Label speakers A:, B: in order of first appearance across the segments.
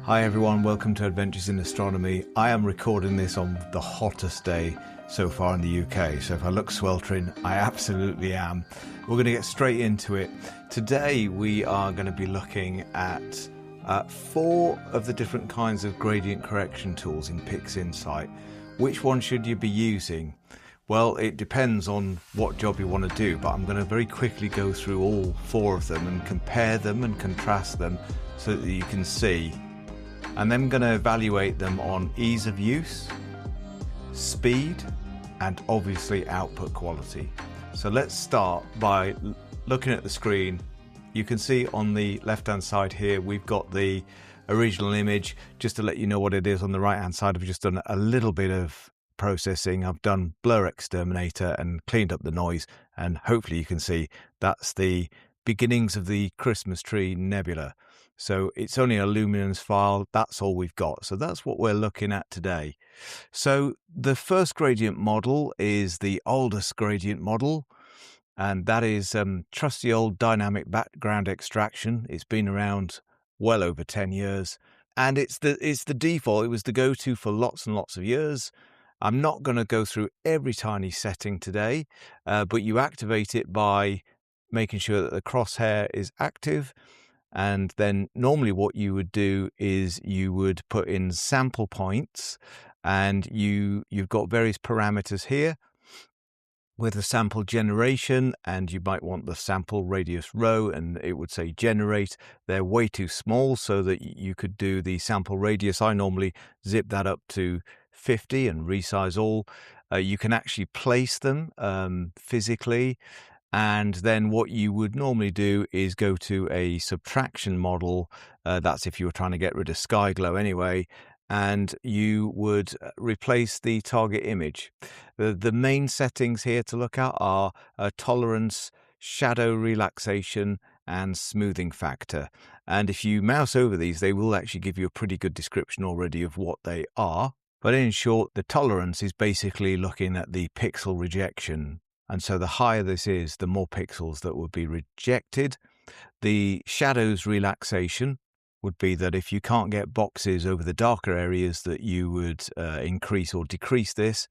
A: Hi everyone, welcome to Adventures in Astronomy. I am recording this on the hottest day so far in the UK, so if I look sweltering, I absolutely am. We're going to get straight into it. Today we are going to be looking at 4 of the different kinds of gradient correction tools in PixInsight. Which one should you be using? Well, it depends on what job you want to do, but I'm going to very quickly go through all 4 of them and compare them and contrast them so that you can see. And then I'm going to evaluate them on ease of use, speed, and obviously output quality. So let's start by looking at the screen. You can see on the left-hand side here, we've got the original image. Just to let you know what it is, on the right-hand side, I've just done a little bit of processing. I've done blur exterminator and cleaned up the noise, and hopefully you can see that's the beginnings of the Christmas tree nebula. So it's only a luminance file. That's all we've got. So that's what we're looking at today. So the first gradient model is the oldest gradient model, and that is trusty old dynamic background extraction. It's been around well over 10 years, and it's the default. It was the go-to for lots and lots of years. I'm not going to go through every tiny setting today, but you activate it by making sure that the crosshair is active. And then normally what you would do is you would put in sample points, and you've got various parameters here with the sample generation, and you might want the sample radius row, and it would say generate. They're way too small so that you could do the sample radius. I normally zip that up to 50 and resize all. You can actually place them physically. And then what you would normally do is go to a subtraction model. That's if you were trying to get rid of sky glow anyway. And you would replace the target image. The main settings here to look at are tolerance, shadow relaxation, and smoothing factor. And if you mouse over these, they will actually give you a pretty good description already of what they are. But in short, the tolerance is basically looking at the pixel rejection. And so the higher this is, the more pixels that would be rejected. The shadows relaxation would be that if you can't get boxes over the darker areas, that you would increase or decrease this.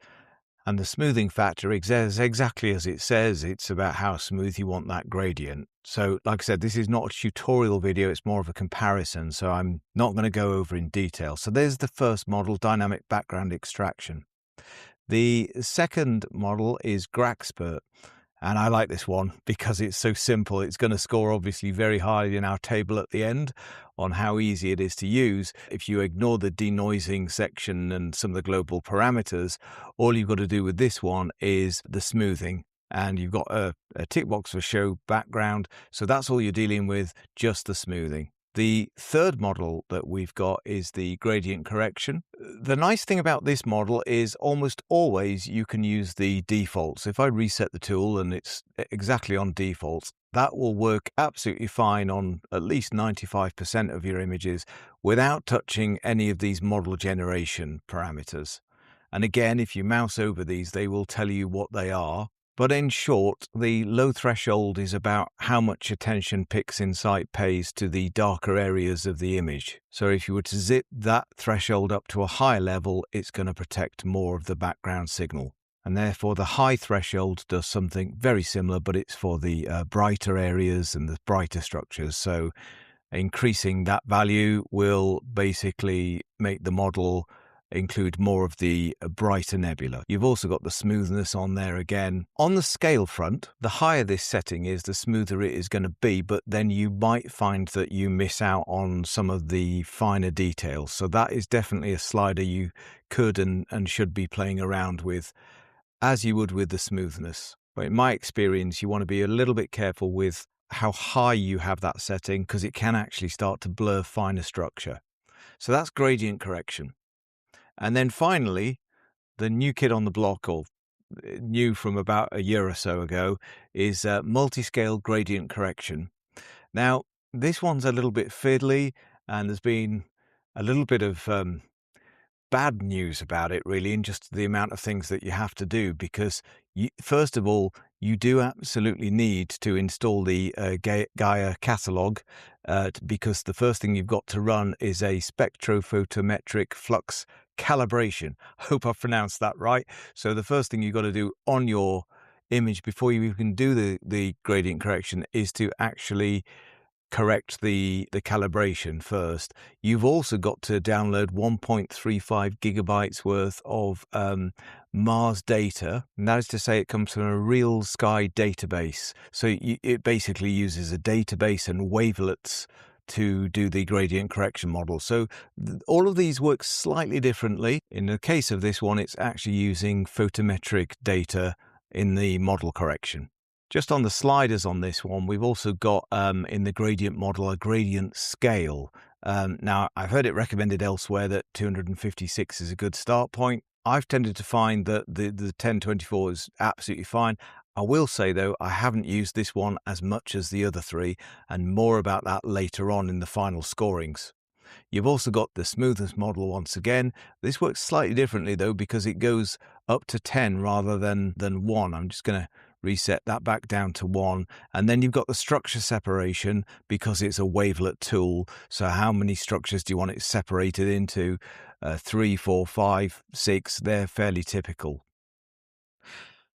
A: And the smoothing factor is exactly as it says. It's about how smooth you want that gradient. So like I said, this is not a tutorial video. It's more of a comparison. So I'm not going to go over in detail. So there's the first model, dynamic background extraction. The second model is GraXpert, and I like this one because it's so simple. It's going to score obviously very highly in our table at the end on how easy it is to use. If you ignore the denoising section and some of the global parameters, all you've got to do with this one is the smoothing, and you've got a tick box for show background. So that's all you're dealing with, just the smoothing. The third model that we've got is the gradient correction. The nice thing about this model is almost always you can use the defaults. If I reset the tool and it's exactly on defaults, that will work absolutely fine on at least 95% of your images without touching any of these model generation parameters. And again, if you mouse over these, they will tell you what they are. But in short, the low threshold is about how much attention PixInsight pays to the darker areas of the image. So if you were to zip that threshold up to a higher level, it's going to protect more of the background signal. And therefore, the high threshold does something very similar, but it's for the brighter areas and the brighter structures. So increasing that value will basically make the model include more of the brighter nebula. You've also got the smoothness on there again. On the scale front, the higher this setting is, the smoother it is going to be, but then you might find that you miss out on some of the finer details. So that is definitely a slider you could and should be playing around with, as you would with the smoothness. But in my experience, you want to be a little bit careful with how high you have that setting, because it can actually start to blur finer structure. So that's gradient correction. And then finally, the new kid on the block, or new from about a year or so ago, is Multiscale gradient correction. Now, this one's a little bit fiddly, and there's been a little bit of bad news about it, really, and just the amount of things that you have to do, because first of all, you do absolutely need to install the Gaia catalog, because the first thing you've got to run is a spectrophotometric flux calibration. Hope I've pronounced that right. So the first thing you've got to do on your image before you even do the gradient correction is to actually correct the calibration first. You've also got to download 1.35 gigabytes worth of Mars data, and that is to say it comes from a real sky database. So it basically uses a database and wavelets to do the gradient correction model. So all of these work slightly differently. In the case of this one, it's actually using photometric data in the model correction. Just on the sliders on this one, we've also got in the gradient model a gradient scale. Now, I've heard it recommended elsewhere that 256 is a good start point. I've tended to find that the 1024 is absolutely fine. I will say, though, I haven't used this one as much as the other three, and more about that later on in the final scorings. You've also got the smoothness model once again. This works slightly differently, though, because it goes up to 10 rather than 1. I'm just going to reset that back down to 1. And then you've got the structure separation because it's a wavelet tool. So how many structures do you want it separated into? 3, 4, 5, 6. They're fairly typical.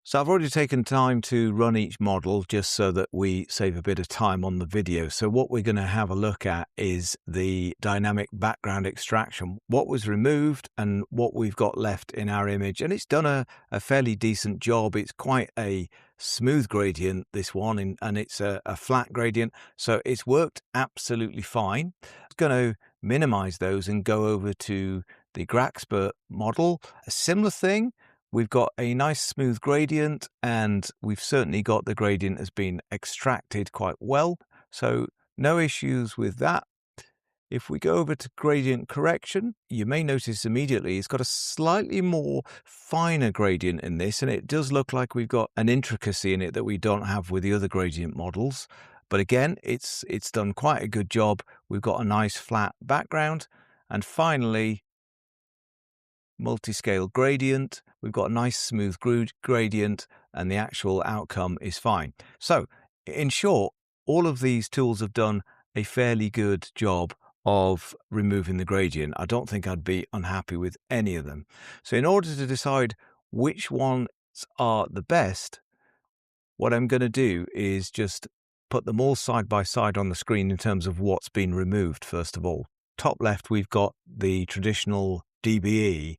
A: So I've already taken time to run each model just so that we save a bit of time on the video. So what we're going to have a look at is the dynamic background extraction, what was removed and what we've got left in our image. And it's done a fairly decent job. It's quite a smooth gradient, this one, and it's a flat gradient. So it's worked absolutely fine. I'm going to minimize those and go over to the GraXpert model. A similar thing. We've got a nice smooth gradient, and we've certainly got the gradient has been extracted quite well. So no issues with that. If we go over to gradient correction, you may notice immediately it's got a slightly more finer gradient in this, and it does look like we've got an intricacy in it that we don't have with the other gradient models. But again, it's done quite a good job. We've got a nice flat background. And finally, multiscale gradient. We've got a nice smooth gradient, and the actual outcome is fine. So in short, all of these tools have done a fairly good job of removing the gradient. I don't think I'd be unhappy with any of them. So in order to decide which ones are the best, what I'm going to do is just put them all side by side on the screen in terms of what's been removed. First of all, top left, we've got the traditional DBE,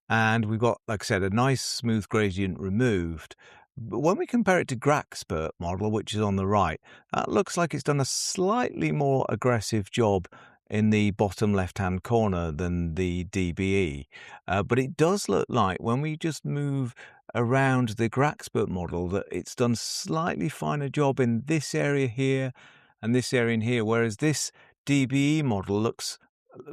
A: and we've got, like I said, a nice smooth gradient removed. But when we compare it to GraXpert model, which is on the right, that looks like it's done a slightly more aggressive job in the bottom left-hand corner than the DBE. But it does look like when we just move around the GraXpert model that it's done slightly finer job in this area here and this area in here, whereas this DBE model looks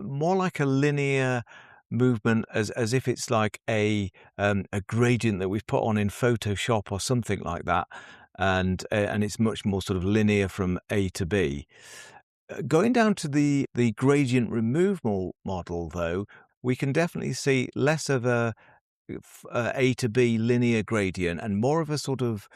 A: more like a linear movement, as if it's like a gradient that we've put on in Photoshop or something like that, and it's much more sort of linear from A to B. Going down to the gradient removal model, though, we can definitely see less of a to B linear gradient and more of a sort of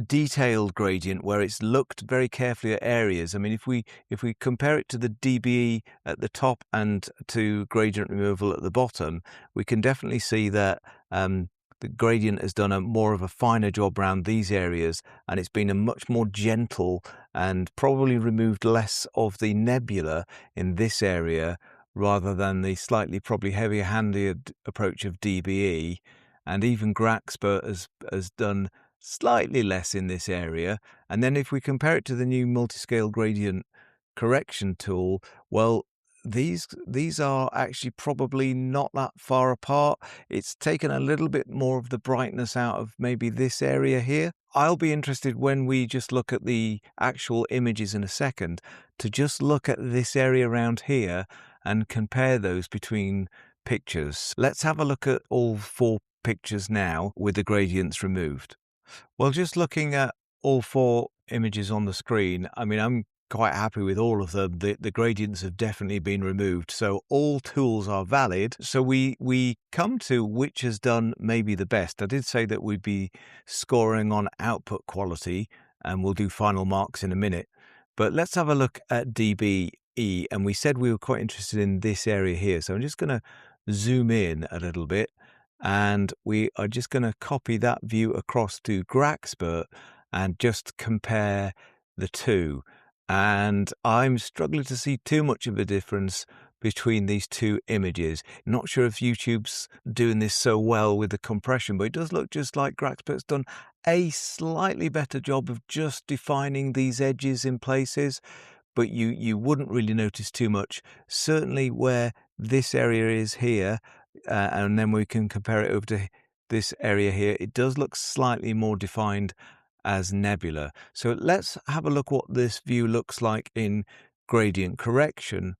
A: detailed gradient where it's looked very carefully at areas. I mean, if we compare it to the DBE at the top and to gradient removal at the bottom, we can definitely see that the gradient has done more of a finer job around these areas, and it's been a much more gentle and probably removed less of the nebula in this area rather than the slightly probably heavier-handed approach of DBE. And even GraXpert has done slightly less in this area. And then if we compare it to the new multiscale gradient correction tool, well, these are actually probably not that far apart. It's taken a little bit more of the brightness out of maybe this area here. I'll be interested when we just look at the actual images in a second to just look at this area around here and compare those between pictures. Let's have a look at all 4 pictures now with the gradients removed. Well, just looking at all 4 images on the screen, I mean, I'm quite happy with all of them. The gradients have definitely been removed. So all tools are valid. So we come to which has done maybe the best. I did say that we'd be scoring on output quality, and we'll do final marks in a minute. But let's have a look at DBE. And we said we were quite interested in this area here. So I'm just going to zoom in a little bit. And we are just going to copy that view across to GraXpert and just compare the two. And I'm struggling to see too much of a difference between these two images. Not sure if YouTube's doing this so well with the compression, but it does look just like GraXpert's done a slightly better job of just defining these edges in places, but you wouldn't really notice too much. Certainly where this area is here, and then we can compare it over to this area here, it does look slightly more defined as nebula. So let's have a look what this view looks like in gradient correction.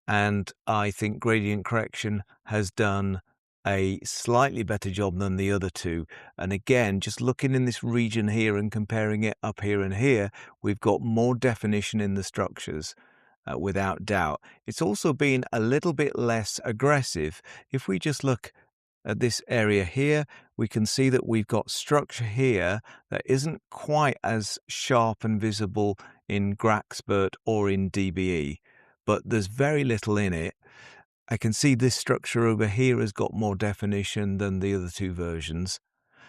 A: And I think gradient correction has done a slightly better job than the other two. And again, just looking in this region here and comparing it up here and here, we've got more definition in the structures. Without doubt. It's also been a little bit less aggressive. If we just look at this area here, we can see that we've got structure here that isn't quite as sharp and visible in GraXpert or in DBE, but there's very little in it. I can see this structure over here has got more definition than the other two versions.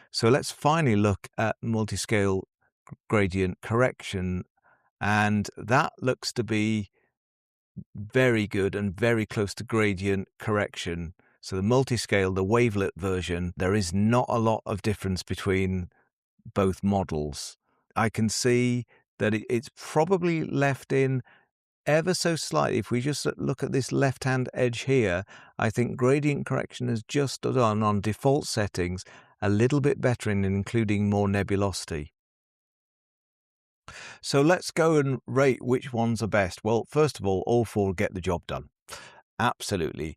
A: So let's finally look at multiscale gradient correction, and that looks to be very good and very close to gradient correction. So the multiscale, the wavelet version, there is not a lot of difference between both models. I can see that it's probably left in ever so slightly. If we just look at this left-hand edge here, I think gradient correction has just done on default settings a little bit better in including more nebulosity. So let's go and rate which ones are best. Well, first of all four get the job done. Absolutely.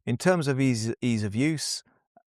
A: In terms of ease of use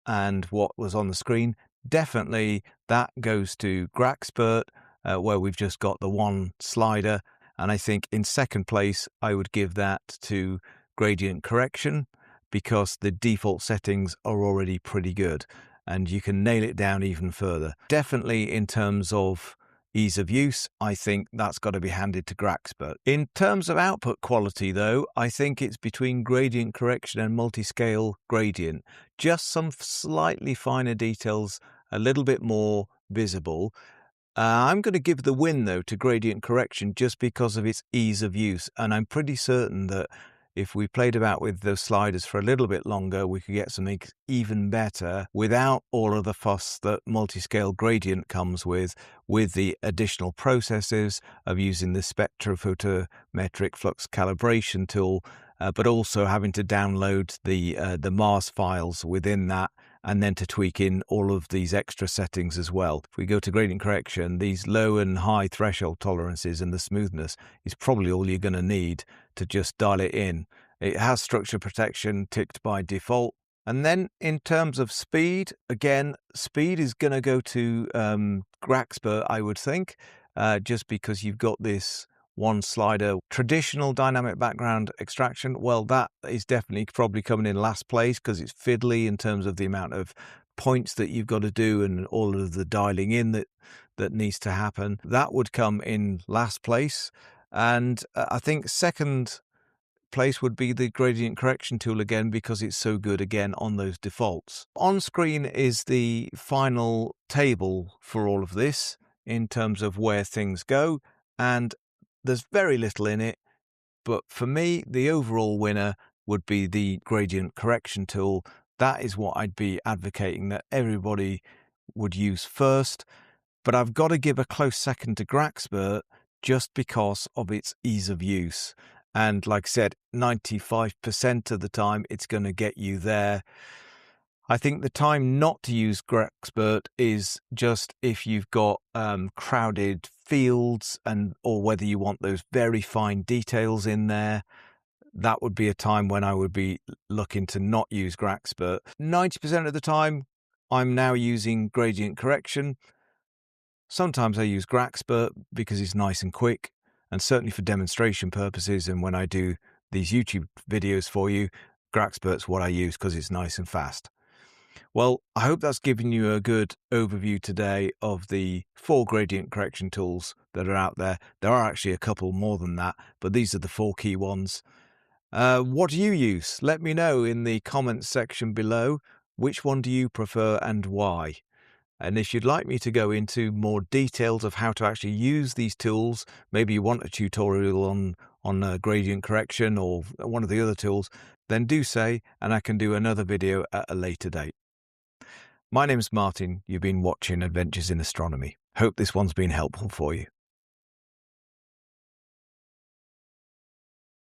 A: and what was on the screen, definitely that goes to GraXpert, where we've just got the one slider. And I think in second place, I would give that to gradient correction, because the default settings are already pretty good and you can nail it down even further. Definitely in terms of ease of use, I think that's got to be handed to GraXpert. In terms of output quality, though, I think it's between gradient correction and multiscale gradient. Just some slightly finer details, a little bit more visible. I'm going to give the win, though, to gradient correction just because of its ease of use. And I'm pretty certain that if we played about with those sliders for a little bit longer, we could get something even better without all of the fuss that multiscale gradient comes with the additional processes of using the spectrophotometric flux calibration tool, but also having to download the Mars files within that, and then to tweak in all of these extra settings as well. If we go to gradient correction, these low and high threshold tolerances and the smoothness is probably all you're going to need to just dial it in. It has structure protection ticked by default. And then in terms of speed, again, speed is going to go to GraXpert, I would think, just because you've got this one slider. Traditional dynamic background extraction, well, that is definitely probably coming in last place because it's fiddly in terms of the amount of points that you've got to do and all of the dialing in that needs to happen. That would come in last place. And I think second place would be the gradient correction tool again, because it's so good again on those defaults. On screen is the final table for all of this in terms of where things go, and there's very little in it, but for me, the overall winner would be the gradient correction tool. That is what I'd be advocating that everybody would use first, but I've got to give a close second to GraXpert just because of its ease of use. And like I said, 95% of the time, it's going to get you there. I think the time not to use GraXpert is just if you've got crowded fields or whether you want those very fine details in there. That would be a time when I would be looking to not use GraXpert. 90% of the time, I'm now using gradient correction. Sometimes I use GraXpert because it's nice and quick. and certainly for demonstration purposes and when I do these YouTube videos for you, GraXpert's what I use because it's nice and fast. Well, I hope that's given you a good overview today of the 4 gradient correction tools that are out there. There are actually a couple more than that, but these are the 4 key ones. What do you use? Let me know in the comments section below. Which one do you prefer and why? And if you'd like me to go into more details of how to actually use these tools, maybe you want a tutorial on gradient correction or one of the other tools, then do say, and I can do another video at a later date. My name's Martin. You've been watching Adventures in Astronomy. Hope this one's been helpful for you.